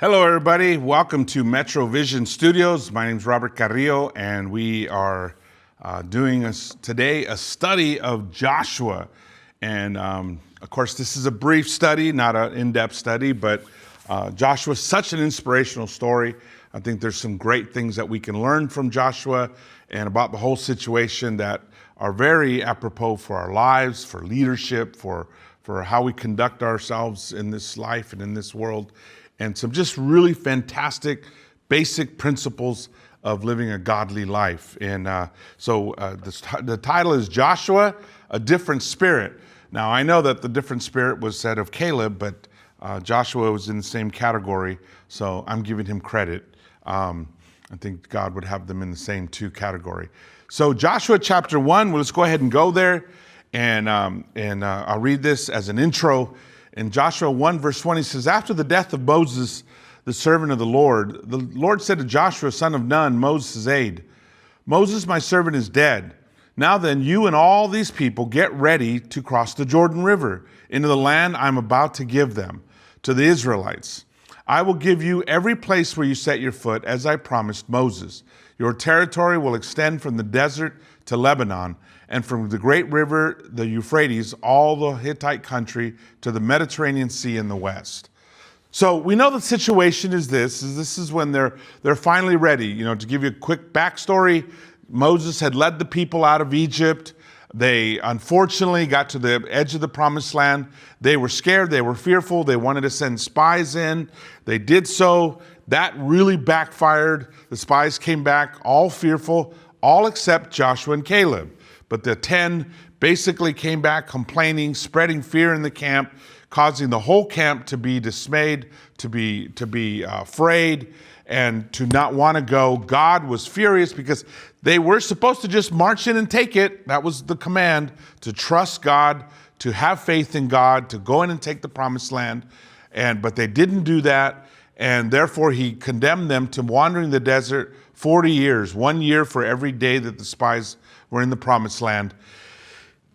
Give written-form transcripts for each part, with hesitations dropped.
Hello, everybody. Welcome to Metro Vision Studios. My name is Robert Carrillo, and we are doing today a study of Joshua. And of course, this is a brief study, not an in-depth study, but Joshua is such an inspirational story. I think there's some great things that we can learn from Joshua and about the whole situation that are very apropos for our lives, for leadership, for how we conduct ourselves in this life and in this world. And some just really fantastic basic principles of living a godly life. And the title is Joshua, a Different Spirit. Now, I know that the different spirit was said of Caleb, but Joshua was in the same category, so I'm giving him credit. I think God would have them in the same two category. So Joshua chapter 1, well, let's go ahead and go there. And I'll read this as an intro. In Joshua 1, verse 20 says, after the death of Moses, the servant of the Lord said to Joshua, son of Nun, Moses' aide, Moses, my servant, is dead. Now then, you and all these people get ready to cross the Jordan River into the land I'm about to give them, to the Israelites. I will give you every place where you set your foot, as I promised Moses. Your territory will extend from the desert to Lebanon, and from the great river, the Euphrates, all the Hittite country, to the Mediterranean Sea in the west. So we know the situation is this is when they're finally ready. You know, to give you a quick backstory, Moses had led the people out of Egypt. They unfortunately got to the edge of the promised land. They were scared, they were fearful, they wanted to send spies in. They did so. That really backfired. The spies came back all fearful, all except Joshua and Caleb. But the 10 basically came back complaining, spreading fear in the camp, causing the whole camp to be dismayed, to be afraid, and to not want to go. God was furious because they were supposed to just march in and take it. That was the command, to trust God, to have faith in God, to go in and take the promised land. But they didn't do that, and therefore he condemned them to wandering the desert 40 years, 1 year for every day that the spies were in the promised land.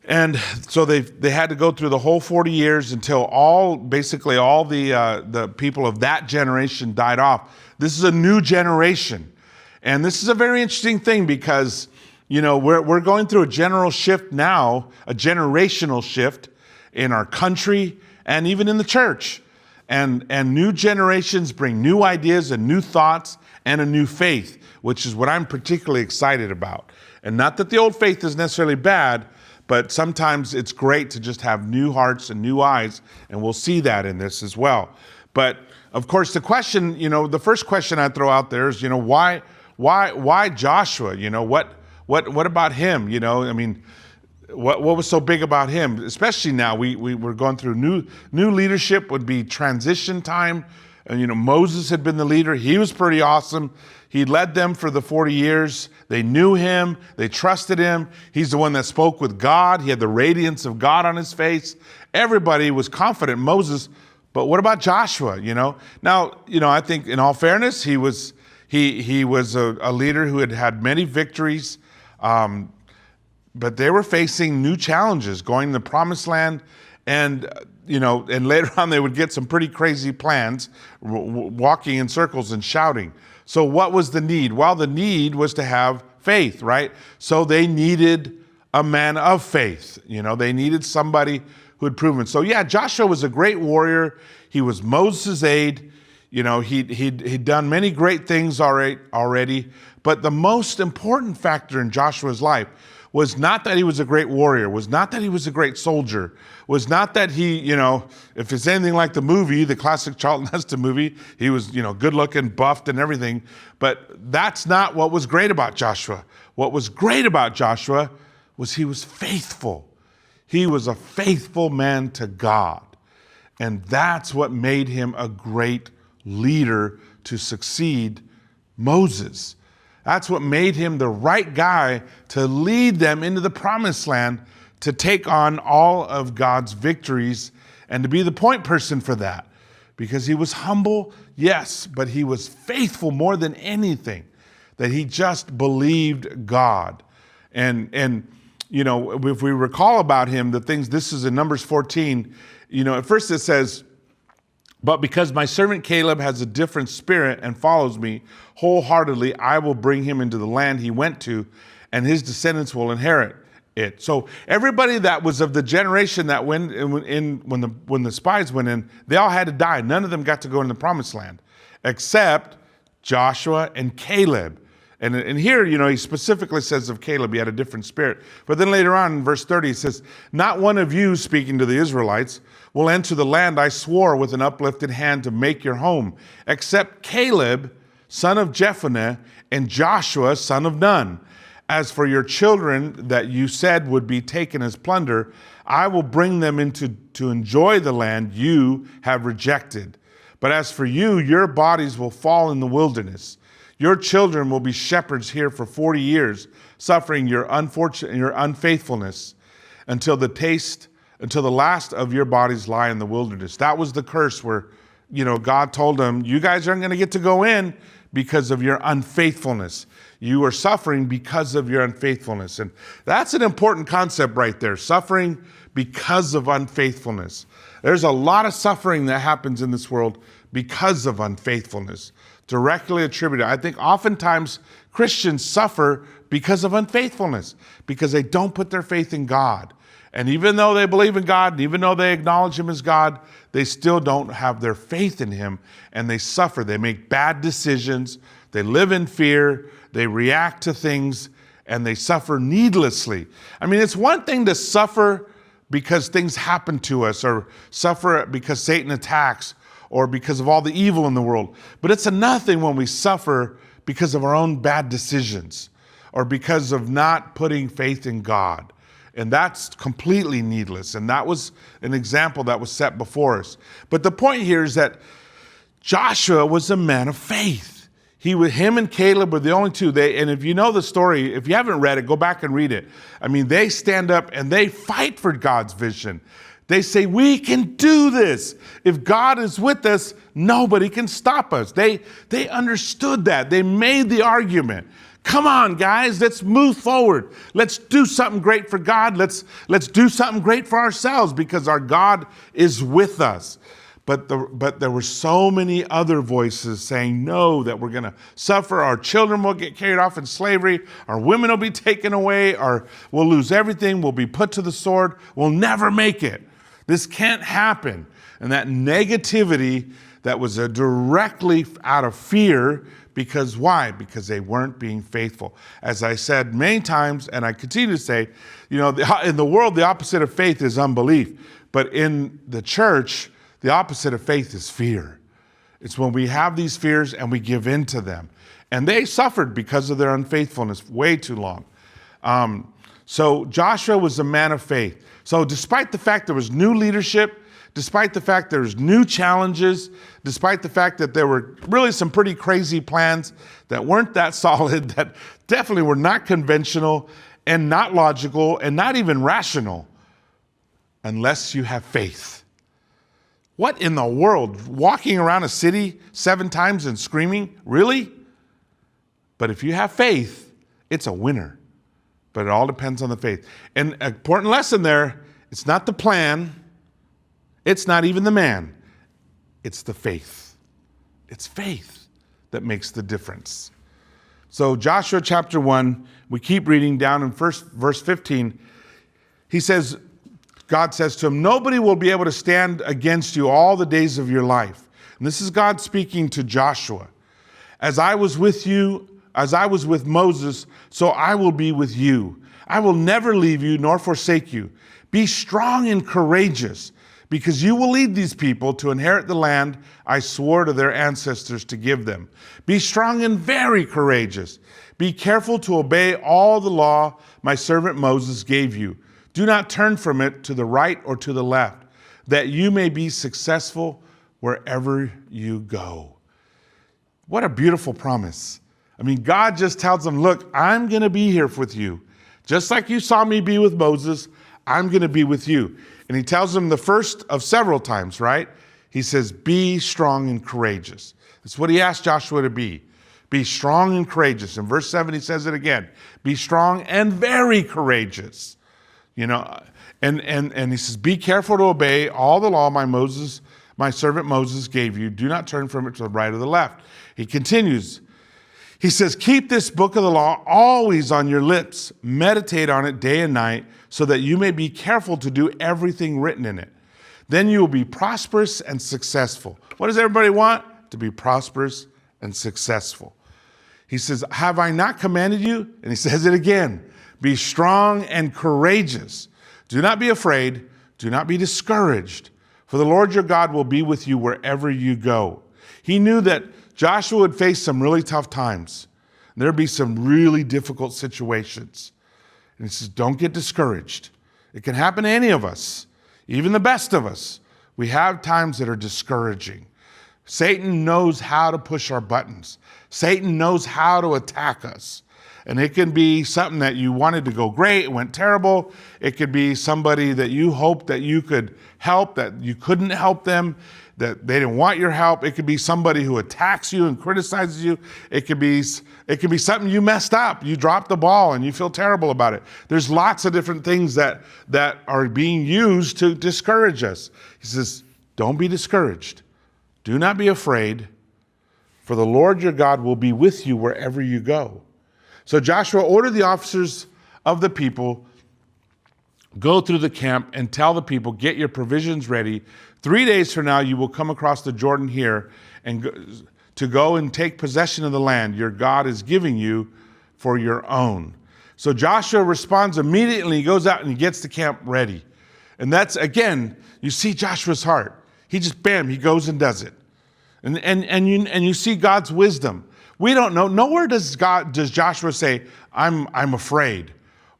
And so they had to go through the whole 40 years until all the people of that generation died off. This is a new generation. And this is a very interesting thing because, you know, we're going through a general shift now, a generational shift in our country and even in the church. And new generations bring new ideas and new thoughts and a new faith, which is what I'm particularly excited about. And not that the old faith is necessarily bad, but sometimes it's great to just have new hearts and new eyes, and we'll see that in this as well. But of course, the question, you know, the first question I throw out there is, you know, why Joshua? You know, what about him? You know, I mean, what was so big about him? Especially now, we're going through new leadership. Would be transition time. And, you know, Moses had been the leader. He was pretty awesome. He led them for the 40 years. They knew him. They trusted him. He's the one that spoke with God. He had the radiance of God on his face. Everybody was confident in Moses. But what about Joshua, you know? Now, you know, I think in all fairness, he was a leader who had had many victories. But they were facing new challenges, going to the promised land. And, you know, and later on they would get some pretty crazy plans, walking in circles and shouting. So what was the need? Well, the need was to have faith, right? So they needed a man of faith. You know, they needed somebody who had proven. So yeah, Joshua was a great warrior. He was Moses' aide. You know, he'd done many great things already. But the most important factor in Joshua's life was not that he was a great warrior, was not that he was a great soldier, was not that he, you know, if it's anything like the movie, the classic Charlton Heston movie, he was, you know, good looking, buffed and everything. But that's not what was great about Joshua. What was great about Joshua was he was faithful. He was a faithful man to God. And that's what made him a great leader to succeed Moses. That's what made him the right guy to lead them into the promised land, to take on all of God's victories and to be the point person for that. Because he was humble, yes, but he was faithful more than anything, that he just believed God. And you know, if we recall about him, the things, this is in Numbers 14, you know, at first it says, But because my servant Caleb has a different spirit and follows me wholeheartedly, I will bring him into the land he went to, and his descendants will inherit it. So everybody that was of the generation that went in when the spies went in, they all had to die. None of them got to go in the promised land, except Joshua and Caleb. And here, he specifically says of Caleb, he had a different spirit. But then later on in verse 30, he says, not one of you, speaking to the Israelites, will enter the land I swore with an uplifted hand to make your home, except Caleb, son of Jephunneh, and Joshua, son of Nun. As for your children that you said would be taken as plunder, I will bring them to enjoy the land you have rejected. But as for you, your bodies will fall in the wilderness. Your children will be shepherds here for 40 years, suffering your unfaithfulness until the last of your bodies lie in the wilderness. That was the curse where, God told them, you guys aren't going to get to go in because of your unfaithfulness. You are suffering because of your unfaithfulness. And that's an important concept right there, suffering because of unfaithfulness. There's a lot of suffering that happens in this world because of unfaithfulness, directly attributed. I think oftentimes Christians suffer because of unfaithfulness, because they don't put their faith in God. And even though they believe in God, and even though they acknowledge him as God, they still don't have their faith in him, and they suffer. They make bad decisions. They live in fear. They react to things, and they suffer needlessly. I mean, it's one thing to suffer because things happen to us, or suffer because Satan attacks, or because of all the evil in the world. But it's another thing when we suffer because of our own bad decisions, or because of not putting faith in God. And that's completely needless. And that was an example that was set before us. But the point here is that Joshua was a man of faith. Him and Caleb were the only two. And if you know the story, if you haven't read it, go back and read it. I mean, they stand up and they fight for God's vision. They say, we can do this. If God is with us, nobody can stop us. They understood that. They made the argument. Come on, guys, let's move forward. Let's do something great for God. Let's do something great for ourselves, because our God is with us. But there were so many other voices saying, no, that we're going to suffer. Our children will get carried off in slavery. Our women will be taken away. We'll lose everything. We'll be put to the sword. We'll never make it. This can't happen. And that negativity that was directly out of fear, because why? Because they weren't being faithful. As I said many times, and I continue to say, in the world, the opposite of faith is unbelief. But in the church, the opposite of faith is fear. It's when we have these fears and we give in to them. And they suffered because of their unfaithfulness way too long. So Joshua was a man of faith. So despite the fact there was new leadership, despite the fact there was new challenges, despite the fact that there were really some pretty crazy plans that weren't that solid, that definitely were not conventional and not logical and not even rational, unless you have faith. What in the world? Walking around a city 7 times and screaming? Really? But if you have faith, it's a winner. But it all depends on the faith. And an important lesson there, it's not the plan. It's not even the man. It's the faith. It's faith that makes the difference. So Joshua chapter 1, we keep reading down in verse 15. God says to him, nobody will be able to stand against you all the days of your life. And this is God speaking to Joshua. As I was with Moses, so I will be with you. I will never leave you nor forsake you. Be strong and courageous, because you will lead these people to inherit the land I swore to their ancestors to give them. Be strong and very courageous. Be careful to obey all the law my servant Moses gave you. Do not turn from it to the right or to the left, that you may be successful wherever you go. What a beautiful promise. I mean, God just tells them, look, I'm going to be here with you. Just like you saw me be with Moses, I'm going to be with you. And he tells them the first of several times, right? He says, be strong and courageous. That's what he asked Joshua to be. Be strong and courageous. In verse 7, he says it again. Be strong and very courageous. And he says, be careful to obey all the law my my servant Moses gave you. Do not turn from it to the right or the left. He continues. He says, keep this book of the law always on your lips. Meditate on it day and night so that you may be careful to do everything written in it. Then you will be prosperous and successful. What does everybody want? To be prosperous and successful. He says, have I not commanded you? And he says it again. Be strong and courageous. Do not be afraid. Do not be discouraged. For the Lord your God will be with you wherever you go. He knew that Joshua would face some really tough times. There'd be some really difficult situations. And he says, don't get discouraged. It can happen to any of us, even the best of us. We have times that are discouraging. Satan knows how to push our buttons. Satan knows how to attack us. And it can be something that you wanted to go great, it went terrible. It could be somebody that you hoped that you could help, that you couldn't help them, that they didn't want your help. It could be somebody who attacks you and criticizes you. It could be something you messed up. You dropped the ball and you feel terrible about it. There's lots of different things that are being used to discourage us. He says, don't be discouraged. Do not be afraid, for the Lord your God will be with you wherever you go. So Joshua ordered the officers of the people, go through the camp and tell the people, get your provisions ready. 3 days from now, you will come across the Jordan here and to go and take possession of the land your God is giving you for your own. So Joshua responds immediately. He goes out and he gets the camp ready. And that's, again, you see Joshua's heart. He just, bam, he goes and does it. And you see God's wisdom. We don't know. Nowhere does Joshua say, I'm afraid,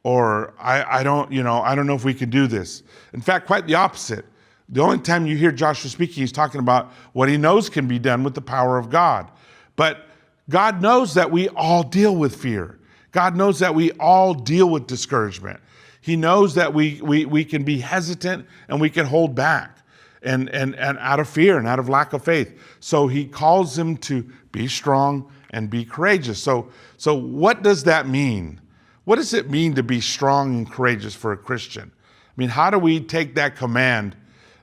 or I don't know if we can do this. In fact, quite the opposite. The only time you hear Joshua speaking, he's talking about what he knows can be done with the power of God. But God knows that we all deal with fear. God knows that we all deal with discouragement. He knows that we can be hesitant and we can hold back and out of fear and out of lack of faith. So he calls them to be strong and be courageous. So what does that mean? What does it mean to be strong and courageous for a Christian? I mean, how do we take that command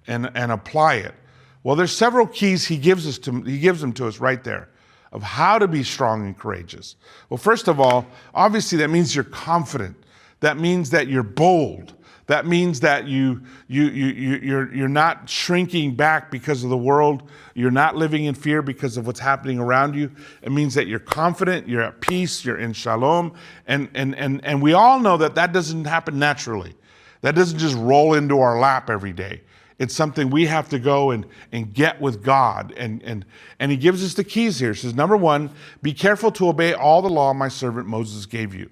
and apply it? Well, there's several keys he gives them to us right there of how to be strong and courageous. Well, first of all, obviously that means you're confident. That means that you're bold. That means that you're not shrinking back because of the world. You're not living in fear because of what's happening around you. It means that you're confident, you're at peace, you're in shalom. And we all know that doesn't happen naturally. That doesn't just roll into our lap every day. It's something we have to go and get with God. And he gives us the keys here. He says, number one, be careful to obey all the law my servant Moses gave you.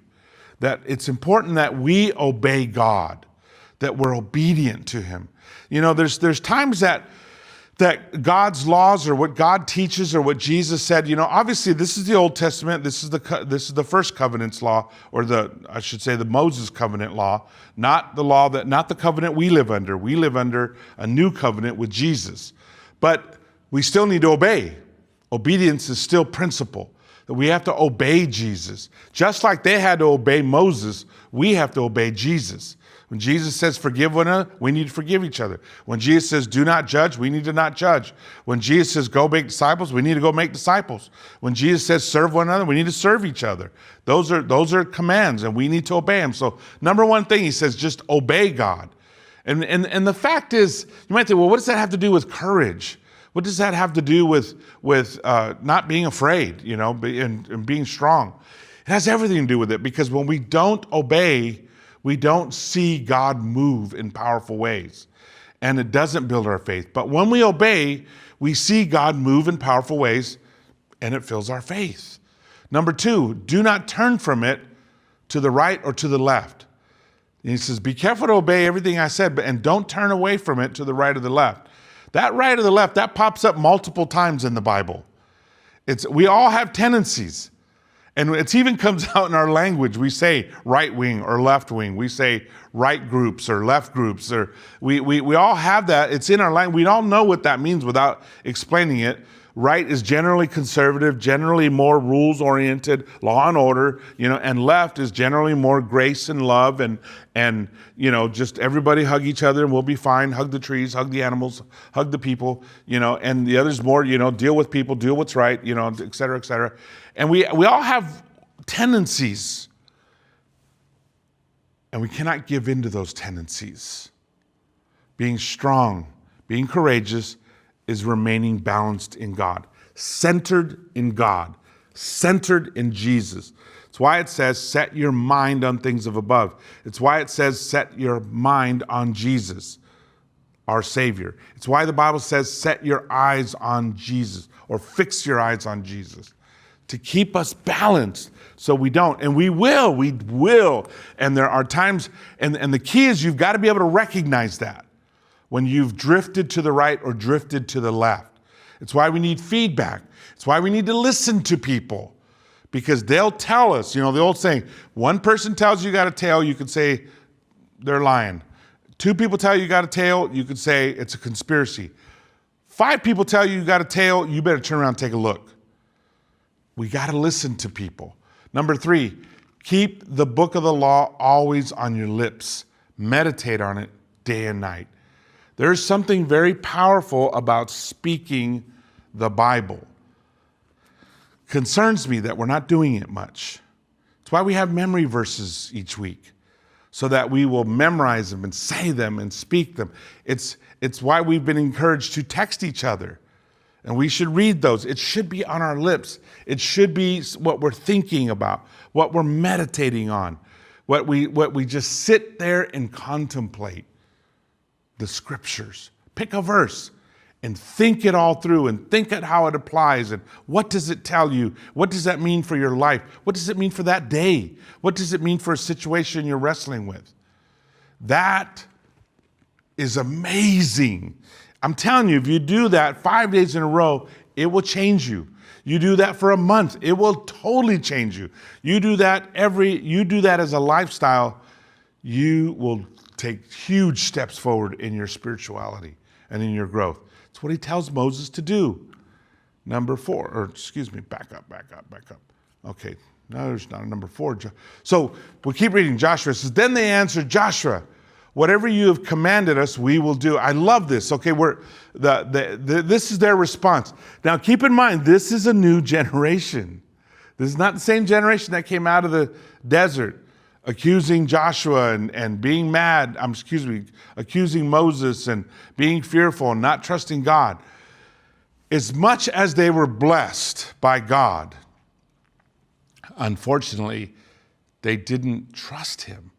That it's important that we obey God, that we're obedient to him. You know, there's times that God's laws or what God teaches or what Jesus said, you know, obviously this is the Old Testament. This is the first covenant's law, or the Moses covenant law, not the covenant we live under. We live under a new covenant with Jesus, but we still need to obey. Obedience is still principle. That we have to obey Jesus. Just like they had to obey Moses, we have to obey Jesus. When Jesus says forgive one another, we need to forgive each other. When Jesus says do not judge, we need to not judge. When Jesus says go make disciples, we need to go make disciples. When Jesus says serve one another, we need to serve each other. Those are commands and we need to obey them. So number one thing, he says, just obey God. And the fact is, you might think, well, what does that have to do with courage? What does that have to do with not being afraid, you know, and being strong? It has everything to do with it, because when we don't obey, we don't see God move in powerful ways, and it doesn't build our faith. But when we obey, we see God move in powerful ways, and it fills our faith. Number two, do not turn from it to the right or to the left. And he says, be careful to obey everything I said, and don't turn away from it to the right or the left. That right or the left, that pops up multiple times in the Bible. We all have tendencies. And it even comes out in our language. We say right wing or left wing. We say right groups or left groups. Or we all have that. It's in our language. We all know what that means without explaining it. Right is generally conservative, generally more rules-oriented, law and order, and left is generally more grace and love and just everybody hug each other and we'll be fine. Hug the trees, hug the animals, hug the people, and the other's more, deal with people, do what's right, et cetera, et cetera. And we all have tendencies, and we cannot give in to those tendencies. Being strong, being courageous is remaining balanced in God, centered in God, centered in Jesus. It's why it says, set your mind on things of above. It's why it says, set your mind on Jesus, our Savior. It's why the Bible says, set your eyes on Jesus, or fix your eyes on Jesus, to keep us balanced so we don't. And we will. And there are times, and the key is you've got to be able to recognize that when you've drifted to the right or drifted to the left. It's why we need feedback. It's why we need to listen to people, because they'll tell us, the old saying, one person tells you got a tail, you could say they're lying. 2 people tell you got a tail, you could say it's a conspiracy. 5 people tell you got a tail, you better turn around and take a look. We got to listen to people. Number 3, keep the book of the law always on your lips. Meditate on it day and night. There's something very powerful about speaking the Bible. Concerns me that we're not doing it much. It's why we have memory verses each week, so that we will memorize them and say them and speak them. It's why we've been encouraged to text each other. And we should read those. It should be on our lips. It should be what we're thinking about, what we're meditating on, what we just sit there and contemplate the scriptures. Pick a verse and think it all through and think at how it applies and what does it tell you? What does that mean for your life? What does it mean for that day? What does it mean for a situation you're wrestling with? That is amazing. I'm telling you, if you do that 5 days in a row, it will change you. You do that for a month, it will totally change you. You do that as a lifestyle, you will take huge steps forward in your spirituality and in your growth. It's what he tells Moses to do. Number 4, back up. Okay, no, there's not a number 4. So we'll keep reading. Joshua says, then they answered Joshua, whatever you have commanded us, we will do. I love this. Okay, this is their response. Now, keep in mind, this is a new generation. This is not the same generation that came out of the desert accusing Joshua and being mad. Accusing Moses and being fearful and not trusting God. As much as they were blessed by God, unfortunately, they didn't trust him.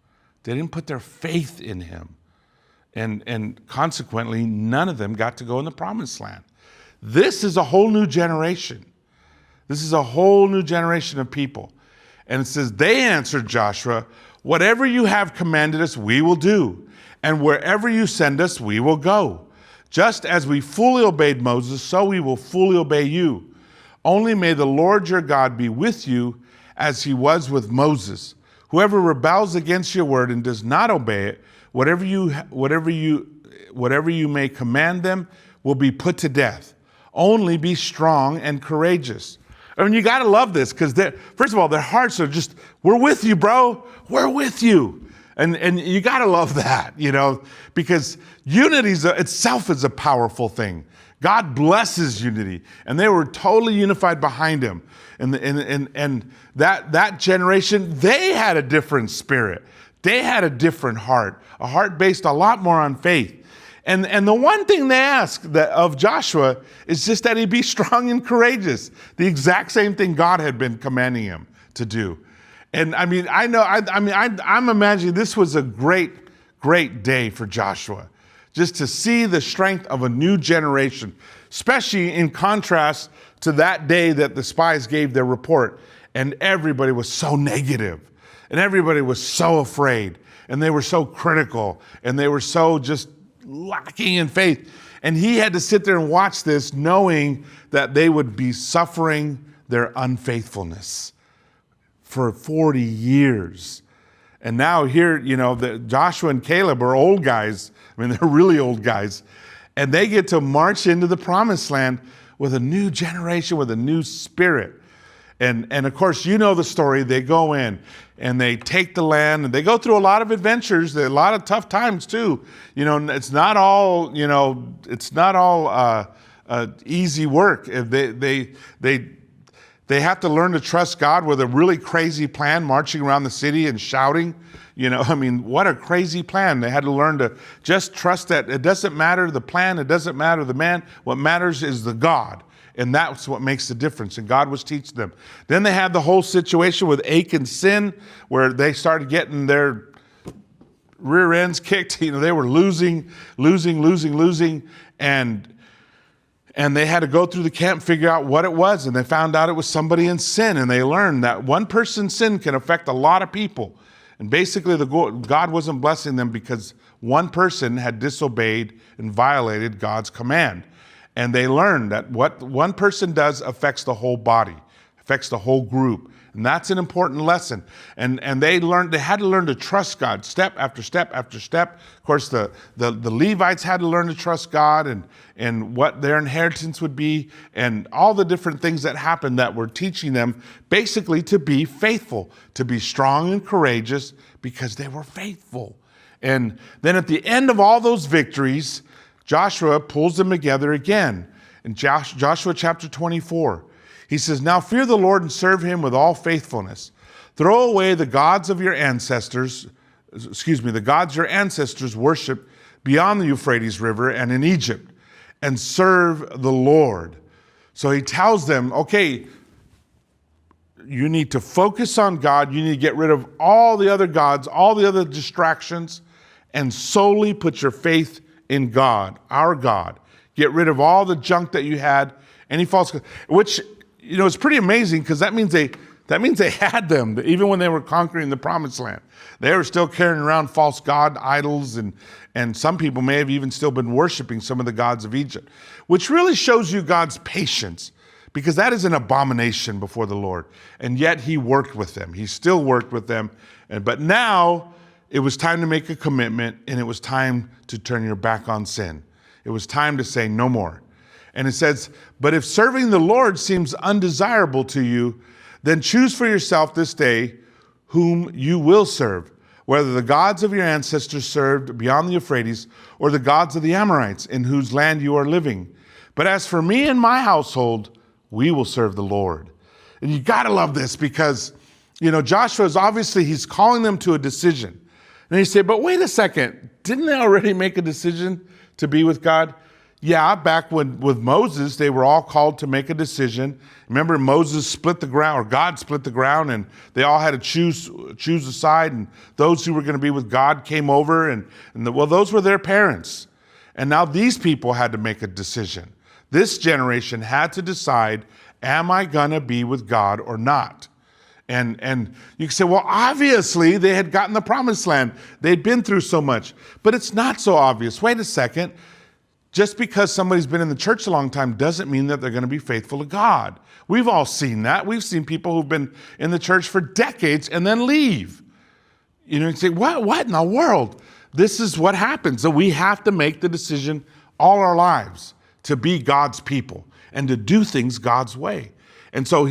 They didn't put their faith in him. And consequently, none of them got to go in the promised land. This is a whole new generation. This is a whole new generation of people. And it says, they answered Joshua, whatever you have commanded us, we will do. And wherever you send us, we will go. Just as we fully obeyed Moses, so we will fully obey you. Only may the Lord your God be with you as he was with Moses. Whoever rebels against your word and does not obey it, whatever you may command them will be put to death. Only be strong and courageous. I mean, you got to love this because, first of all, their hearts are just, we're with you, bro. We're with you. And you got to love that, because unity itself is a powerful thing. God blesses unity, and they were totally unified behind him. And that generation, they had a different spirit. They had a different heart, a heart based a lot more on faith. And the one thing they ask of Joshua is just that he be strong and courageous. The exact same thing God had been commanding him to do. And I'm imagining this was a great, great day for Joshua, just to see the strength of a new generation, especially in contrast to that day that the spies gave their report. And everybody was so negative, and everybody was so afraid, and they were so critical, and they were so just lacking in faith. And he had to sit there and watch this, knowing that they would be suffering their unfaithfulness for 40 years. And now here, Joshua and Caleb are old guys. I mean, they're really old guys. And they get to march into the promised land with a new generation, with a new spirit. And of course, you know the story. They go in and they take the land, and they go through a lot of adventures, a lot of tough times too. It's not all, easy work. They have to learn to trust God with a really crazy plan, marching around the city and shouting. What a crazy plan. They had to learn to just trust that it doesn't matter the plan, it doesn't matter the man. What matters is the God. And that's what makes the difference. And God was teaching them. Then they had the whole situation with Achan's sin, where they started getting their rear ends kicked. They were losing. And they had to go through the camp, figure out what it was. And they found out it was somebody in sin. And they learned that one person's sin can affect a lot of people. And basically, God wasn't blessing them because one person had disobeyed and violated God's command. And they learned that what one person does affects the whole body, affects the whole group. And that's an important lesson. And they had to learn to trust God step after step after step. Of course, the Levites had to learn to trust God and what their inheritance would be, and all the different things that happened that were teaching them basically to be faithful, to be strong and courageous because they were faithful. And then at the end of all those victories, Joshua pulls them together again. In Joshua chapter 24, he says, "Now fear the Lord and serve him with all faithfulness. Throw away the gods your ancestors worship beyond the Euphrates River and in Egypt, and serve the Lord." So he tells them, okay, you need to focus on God. You need to get rid of all the other gods, all the other distractions, and solely put your faith in God, our God. Get rid of all the junk that you had, any false gods, which, it's pretty amazing, because that means they had them even when they were conquering the promised land. They were still carrying around false god idols, and some people may have even still been worshiping some of the gods of Egypt, which really shows you God's patience, because that is an abomination before the Lord. And yet he worked with them. He still worked with them. But now it was time to make a commitment, and it was time to turn your back on sin. It was time to say no more. And it says, "But if serving the Lord seems undesirable to you, then choose for yourself this day whom you will serve, whether the gods of your ancestors served beyond the Euphrates or the gods of the Amorites in whose land you are living. But as for me and my household, we will serve the Lord." And you got to love this, because, Joshua is obviously, he's calling them to a decision. And you say, but wait a second, didn't they already make a decision to be with God? Yeah, back with Moses, they were all called to make a decision. Remember, Moses split the ground, or God split the ground, and they all had to choose a side, and those who were going to be with God came over, and those were their parents. And now these people had to make a decision. This generation had to decide, am I going to be with God or not? And you can say, well, obviously they had gotten the promised land. They'd been through so much. But it's not so obvious. Wait a second. Just because somebody's been in the church a long time doesn't mean that they're going to be faithful to God. We've all seen that. We've seen people who've been in the church for decades and then leave. You say, what in the world? This is what happens. So we have to make the decision all our lives to be God's people and to do things God's way. And so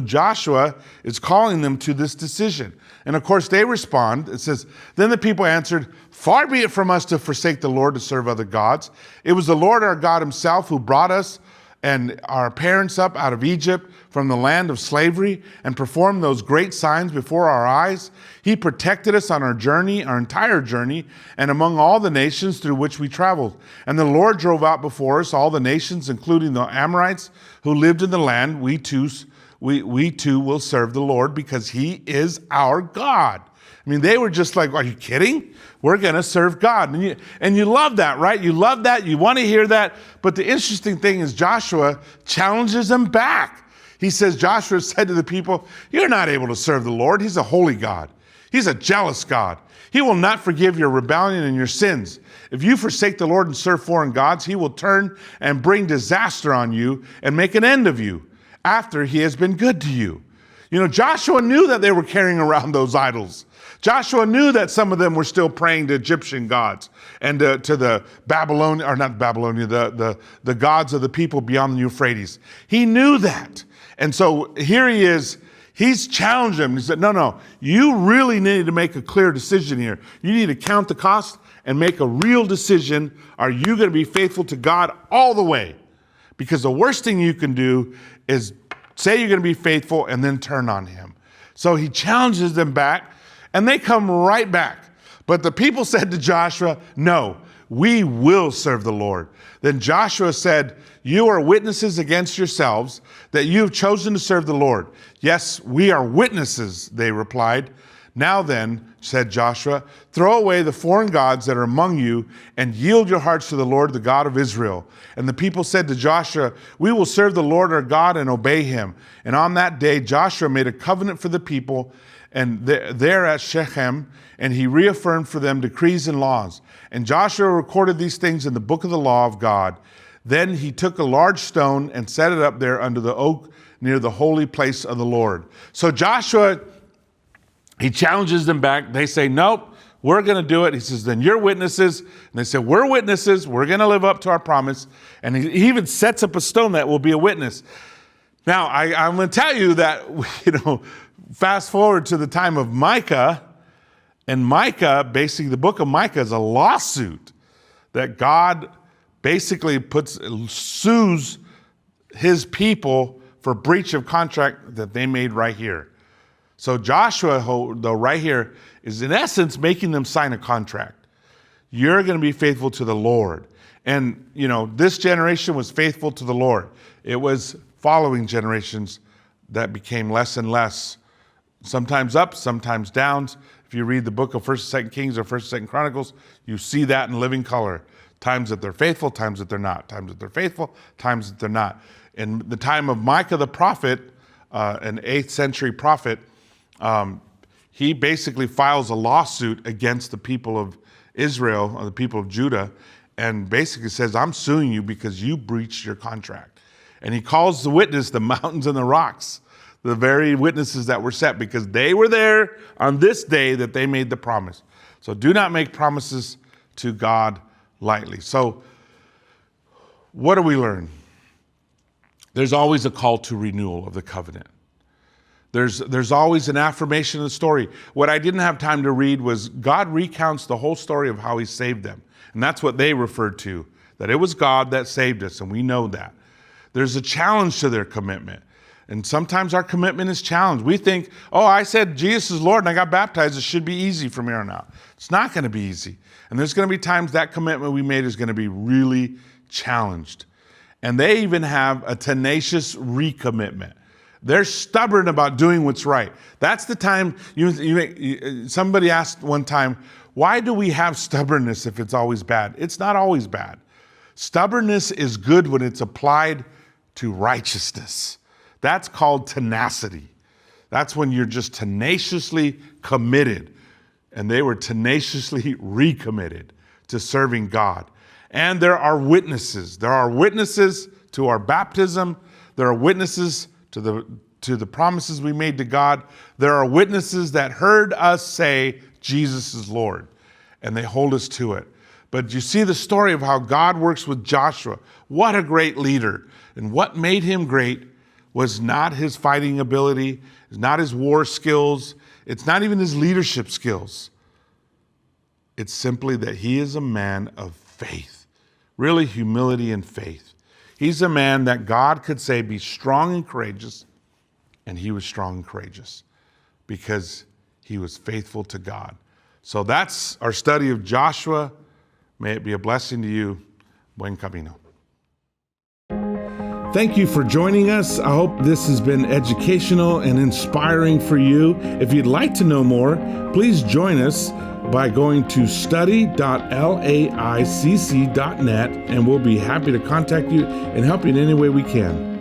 Joshua is calling them to this decision. And of course they respond. It says, "Then the people answered, 'Far be it from us to forsake the Lord to serve other gods. It was the Lord our God himself who brought us and our parents up out of Egypt from the land of slavery and performed those great signs before our eyes. He protected us on our journey, our entire journey, and among all the nations through which we traveled. And the Lord drove out before us all the nations, including the Amorites who lived in the land. We too will serve the Lord because he is our God.'" I mean, they were just like, are you kidding? We're going to serve God. And you love that, right? You love that. You want to hear that. But the interesting thing is Joshua challenges them back. He says, Joshua said to the people, "You're not able to serve the Lord. He's a holy God. He's a jealous God. He will not forgive your rebellion and your sins. If you forsake the Lord and serve foreign gods, he will turn and bring disaster on you and make an end of you after he has been good to you." Joshua knew that they were carrying around those idols. Joshua knew that some of them were still praying to Egyptian gods and to the Babylonian, or not Babylonian, the gods of the people beyond the Euphrates. He knew that. And so here he is. He's challenged them. He said, no, you really need to make a clear decision here. You need to count the cost and make a real decision. Are you going to be faithful to God all the way? Because the worst thing you can do is say you're going to be faithful and then turn on him. So he challenges them back, and they come right back. But the people said to Joshua, no, we will serve the Lord. Then Joshua said, you are witnesses against yourselves that you have chosen to serve the Lord. Yes, we are witnesses, they replied. Now then, said Joshua, throw away the foreign gods that are among you and yield your hearts to the Lord, the God of Israel. And the people said to Joshua, we will serve the Lord our God and obey him. And on that day, Joshua made a covenant for the people and there at Shechem, and he reaffirmed for them decrees and laws. And Joshua recorded these things in the book of the law of God. Then he took a large stone and set it up there under the oak near the holy place of the Lord. So Joshua, he challenges them back. They say, nope, we're going to do it. He says, then you're witnesses. And they say, we're witnesses. We're going to live up to our promise. And he even sets up a stone that will be a witness. Now, I'm going to tell you that, fast forward to the time of Micah. And Micah, basically the book of Micah is a lawsuit that God basically sues his people for breach of contract that they made right here. So Joshua, though, right here is in essence making them sign a contract. You're going to be faithful to the Lord. And, this generation was faithful to the Lord. It was following generations that became less and less, sometimes up, sometimes downs. If you read the book of 1st and 2nd Kings or 1st and 2nd Chronicles, you see that in living color. Times that they're faithful, times that they're not. Times that they're faithful, times that they're not. In the time of Micah the prophet, an 8th century prophet, he basically files a lawsuit against the people of Israel, or the people of Judah, and basically says, I'm suing you because you breached your contract. And he calls the witness the mountains and the rocks, the very witnesses that were set, because they were there on this day that they made the promise. So do not make promises to God lightly. So what do we learn? There's always a call to renewal of the covenant. There's always an affirmation of the story. What I didn't have time to read was God recounts the whole story of how he saved them. And that's what they referred to, that it was God that saved us, and we know that. There's a challenge to their commitment. And sometimes our commitment is challenged. We think, I said Jesus is Lord and I got baptized. It should be easy from here on out. It's not going to be easy. And there's going to be times that commitment we made is going to be really challenged. And they even have a tenacious recommitment. They're stubborn about doing what's right. That's the time somebody asked one time, why do we have stubbornness if it's always bad? It's not always bad. Stubbornness is good when it's applied to righteousness. That's called tenacity. That's when you're just tenaciously committed. And they were tenaciously recommitted to serving God. And there are witnesses. There are witnesses to our baptism. There are witnesses to the promises we made to God. There are witnesses that heard us say Jesus is Lord, and they hold us to it. But you see the story of how God works with Joshua. What a great leader. And what made him great was not his fighting ability, it's not his war skills, it's not even his leadership skills. It's simply that he is a man of faith, really humility and faith. He's a man that God could say, be strong and courageous, and he was strong and courageous because he was faithful to God. So that's our study of Joshua. May it be a blessing to you. Buen camino. Thank you for joining us. I hope this has been educational and inspiring for you. If you'd like to know more, please join us by going to study.laicc.net, and we'll be happy to contact you and help you in any way we can.